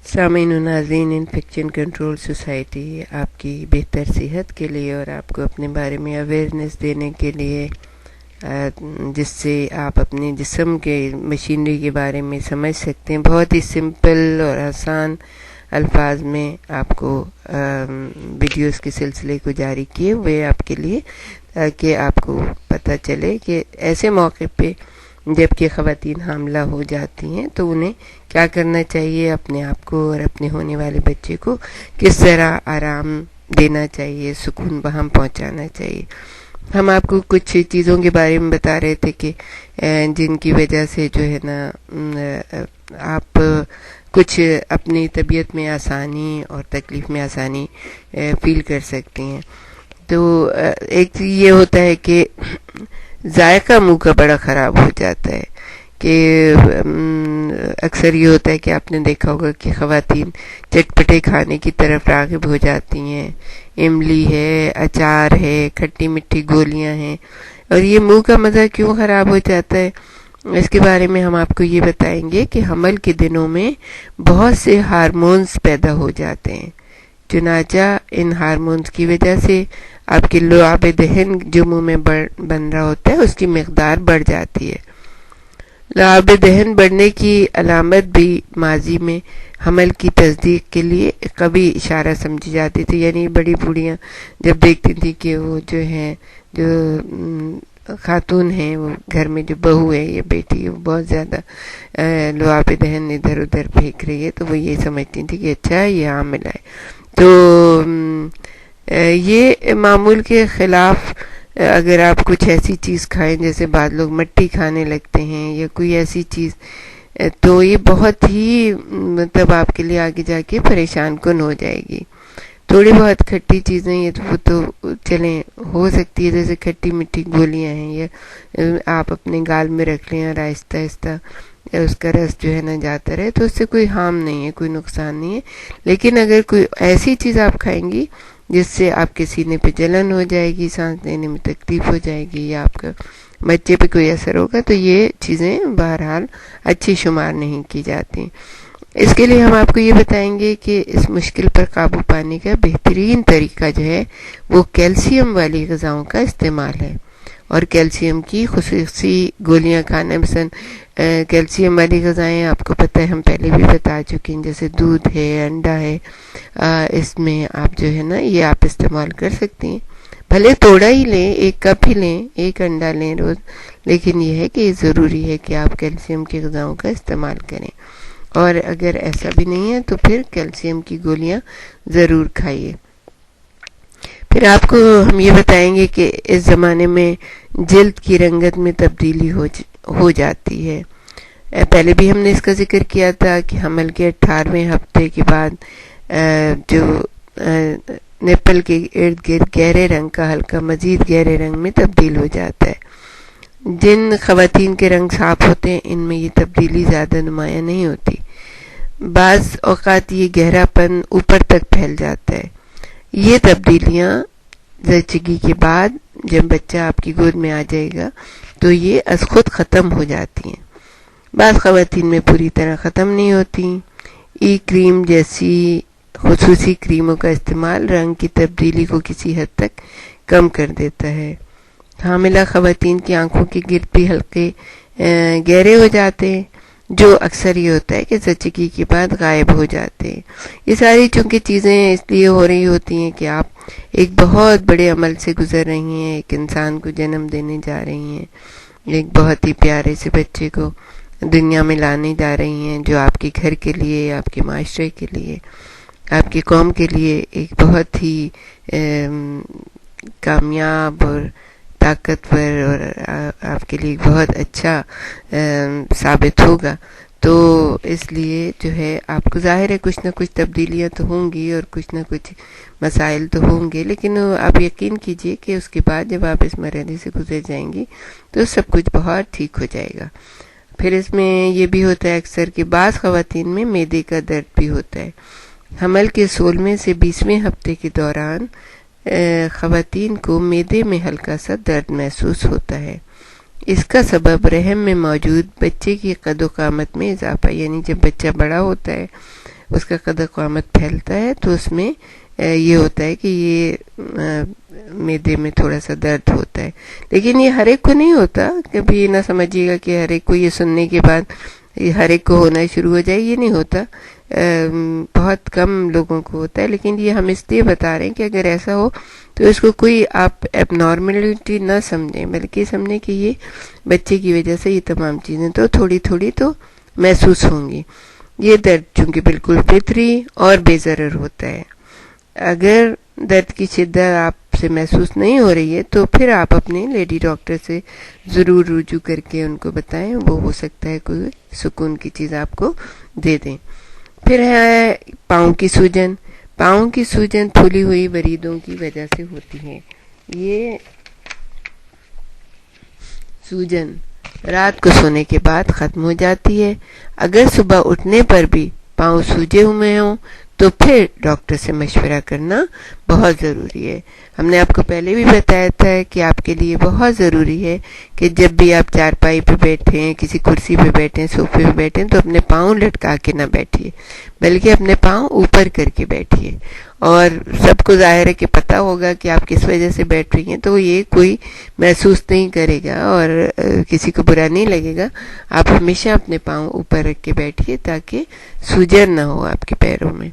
سامعین و ناظرین، انفیکشن کنٹرول سوسائٹی آپ کی بہتر صحت کے لیے اور آپ کو اپنے بارے میں اویئرنیس دینے کے لیے، جس سے آپ اپنے جسم کے مشینری کے بارے میں سمجھ سکتے ہیں، بہت ہی سمپل اور آسان الفاظ میں آپ کو ویڈیوز کے سلسلے کو جاری کیے ہوئے آپ کے لیے، تاکہ آپ کو پتہ چلے کہ ایسے موقع پہ جب کہ خواتین حاملہ ہو جاتی ہیں تو انہیں کیا کرنا چاہیے، اپنے آپ کو اور اپنے ہونے والے بچے کو کس طرح آرام دینا چاہیے، سکون وہاں پہنچانا چاہیے۔ ہم آپ کو کچھ چیزوں کے بارے میں بتا رہے تھے کہ جن کی وجہ سے جو ہے نا آپ کچھ اپنی طبیعت میں آسانی اور تکلیف میں آسانی فیل کر سکتے ہیں۔ تو ایک یہ ہوتا ہے کہ ذائقہ منہ کا بڑا خراب ہو جاتا ہے، کہ اکثر یہ ہوتا ہے کہ آپ نے دیکھا ہوگا کہ خواتین چٹپٹے کھانے کی طرف راغب ہو جاتی ہیں، املی ہے، اچار ہے، کھٹی میٹھی گولیاں ہیں، اور یہ منہ کا مزہ کیوں خراب ہو جاتا ہے، اس کے بارے میں ہم آپ کو یہ بتائیں گے کہ حمل کے دنوں میں بہت سے ہارمونز پیدا ہو جاتے ہیں، چنانچہ ان ہارمونز کی وجہ سے آپ کے لعاب دہن جو منہ میں بن رہا ہوتا ہے اس کی مقدار بڑھ جاتی ہے۔ لعاب دہن بڑھنے کی علامت بھی ماضی میں حمل کی تصدیق کے لیے قوی اشارہ سمجھی جاتی تھی، یعنی بڑی بوڑھیاں جب دیکھتی تھی کہ وہ جو ہیں جو خاتون ہیں، وہ گھر میں جو بہو ہے یا بیٹی ہے وہ بہت زیادہ لعاب دہن ادھر ادھر پھینک رہی ہے، تو وہ یہ سمجھتی تھی کہ اچھا یہ حامل ہے۔ تو یہ معمول کے خلاف اگر آپ کچھ ایسی چیز کھائیں، جیسے بعض لوگ مٹی کھانے لگتے ہیں یا کوئی ایسی چیز، تو یہ بہت ہی مطلب آپ کے لیے آگے جا کے پریشان کن ہو جائے گی۔ تھوڑی بہت کھٹی چیزیں یہ تو چلیں ہو سکتی ہے، جیسے کھٹی میٹھی گولیاں ہیں، یا آپ اپنے گال میں رکھ لیں اور آہستہ آہستہ اس کا رس جو ہے نا جاتا رہے، تو اس سے کوئی ہارم نہیں ہے، کوئی نقصان نہیں ہے۔ لیکن اگر کوئی ایسی چیز آپ کھائیں گی جس سے آپ کے سینے پہ جلن ہو جائے گی، سانس لینے میں تکلیف ہو جائے گی، یا آپ کا بچے پہ کوئی اثر ہوگا، تو یہ چیزیں بہرحال اچھی شمار نہیں کی جاتی۔ اس کے لیے ہم آپ کو یہ بتائیں گے کہ اس مشکل پر قابو پانے کا بہترین طریقہ جو ہے وہ کیلشیم والی غذاؤں کا استعمال ہے، اور کیلشیم کی خصوصی گولیاں کھانا، مثلا کیلشیم والی غذائیں آپ کو پتہ ہے ہم پہلے بھی بتا چکے ہیں، جیسے دودھ ہے، انڈا ہے، اس میں آپ جو ہے نا یہ آپ استعمال کر سکتی ہیں، بھلے تھوڑا ہی لیں، 1 کپ ہی لیں، 1 انڈا لیں روز، لیکن یہ ہے کہ یہ ضروری ہے کہ آپ کیلشیم کی غذاؤں کا استعمال کریں، اور اگر ایسا بھی نہیں ہے تو پھر کیلشیم کی گولیاں ضرور کھائیے۔ پھر آپ کو ہم یہ بتائیں گے کہ اس زمانے میں جلد کی رنگت میں تبدیلی ہو جاتی ہے۔ پہلے بھی ہم نے اس کا ذکر کیا تھا کہ حمل کے 18ویں ہفتے کے بعد جو نپل کے ارد گرد گہرے رنگ کا حلقہ مزید گہرے رنگ میں تبدیل ہو جاتا ہے۔ جن خواتین کے رنگ صاف ہوتے ہیں ان میں یہ تبدیلی زیادہ نمایاں نہیں ہوتی، بعض اوقات یہ گہرا پن اوپر تک پھیل جاتا ہے۔ یہ تبدیلیاں زچگی کے بعد جب بچہ آپ کی گود میں آ جائے گا تو یہ از خود ختم ہو جاتی ہیں، بعض خواتین میں پوری طرح ختم نہیں ہوتی۔ ای کریم جیسی خصوصی کریموں کا استعمال رنگ کی تبدیلی کو کسی حد تک کم کر دیتا ہے۔ حاملہ خواتین کی آنکھوں کے گرد بھی ہلکے گہرے ہو جاتے ہیں، جو اکثر یہ ہوتا ہے کہ زچگی کے بعد غائب ہو جاتے ہیں۔ یہ ساری چونکہ چیزیں اس لیے ہو رہی ہوتی ہیں کہ آپ ایک بہت بڑے عمل سے گزر رہی ہیں، ایک انسان کو جنم دینے جا رہی ہیں، ایک بہت ہی پیارے سے بچے کو دنیا میں لانے جا رہی ہیں، جو آپ کے گھر کے لیے، آپ کے معاشرے کے لیے، آپ کی قوم کے لیے ایک بہت ہی کامیاب اور طاقتور اور آپ کے لیے بہت اچھا ثابت ہوگا۔ تو اس لیے جو ہے آپ کو ظاہر ہے کچھ نہ کچھ تبدیلیاں تو ہوں گی اور کچھ نہ کچھ مسائل تو ہوں گے، لیکن آپ یقین کیجئے کہ اس کے بعد جب آپ اس مرحلے سے گزر جائیں گی تو سب کچھ بہت ٹھیک ہو جائے گا۔ پھر اس میں یہ بھی ہوتا ہے اکثر کہ بعض خواتین میں معدے کا درد بھی ہوتا ہے۔ حمل کے 16ویں سے 20ویں ہفتے کے دوران خواتین کو معدے میں ہلکا سا درد محسوس ہوتا ہے۔ اس کا سبب رحم میں موجود بچے کی قد و قامت میں اضافہ، یعنی جب بچہ بڑا ہوتا ہے اس کا قد قامت پھیلتا ہے تو اس میں یہ ہوتا ہے کہ یہ معدے میں تھوڑا سا درد ہوتا ہے. لیکن یہ ہر ایک کو نہیں ہوتا. کبھی نہ سمجھیے گا کہ ہر ایک کو یہ سننے کے بعد ہر ایک کو ہونا شروع ہو جائے. یہ نہیں ہوتا. بہت کم لوگوں کو ہوتا ہے. لیکن یہ ہم اس لیے بتا رہے ہیں کہ اگر ایسا ہو تو اس کو کوئی آپ اب نارملٹی نہ سمجھیں، بلکہ سمجھیں کہ یہ بچے کی وجہ سے یہ تمام چیزیں تو تھوڑی تھوڑی تو محسوس ہوں گی. یہ درد چونکہ بالکل فطری اور بے ضرر ہوتا ہے. اگر درد کی شدت آپ سے محسوس نہیں ہو رہی ہے تو پھر آپ اپنے لیڈی ڈاکٹر سے ضرور رجوع کر کے ان کو بتائیں. وہ ہو سکتا ہے کوئی سکون کی چیز آپ کو دے دیں. پھر ہے پاؤں کی سوجن. پاؤں کی سوجن پھولی ہوئی وریدوں کی وجہ سے ہوتی ہے. یہ سوجن رات کو سونے کے بعد ختم ہو جاتی ہے. اگر صبح اٹھنے پر بھی پاؤں سوجے ہوئے ہوں تو پھر ڈاکٹر سے مشورہ کرنا بہت ضروری ہے. ہم نے آپ کو پہلے بھی بتایا تھا کہ آپ کے لیے بہت ضروری ہے کہ جب بھی آپ چارپائی پہ بیٹھیں، کسی کرسی پہ بیٹھیں، صوفے پہ بیٹھیں تو اپنے پاؤں لٹکا کے نہ بیٹھیے، بلکہ اپنے پاؤں اوپر کر کے بیٹھیے. اور سب کو ظاہر ہے کہ پتہ ہوگا کہ آپ کس وجہ سے بیٹھ رہی ہیں، تو یہ کوئی محسوس نہیں کرے گا اور کسی کو برا نہیں لگے گا. آپ ہمیشہ اپنے پاؤں اوپر رکھ کے بیٹھیے تاکہ سوجن نہ ہو آپ کے پیروں میں.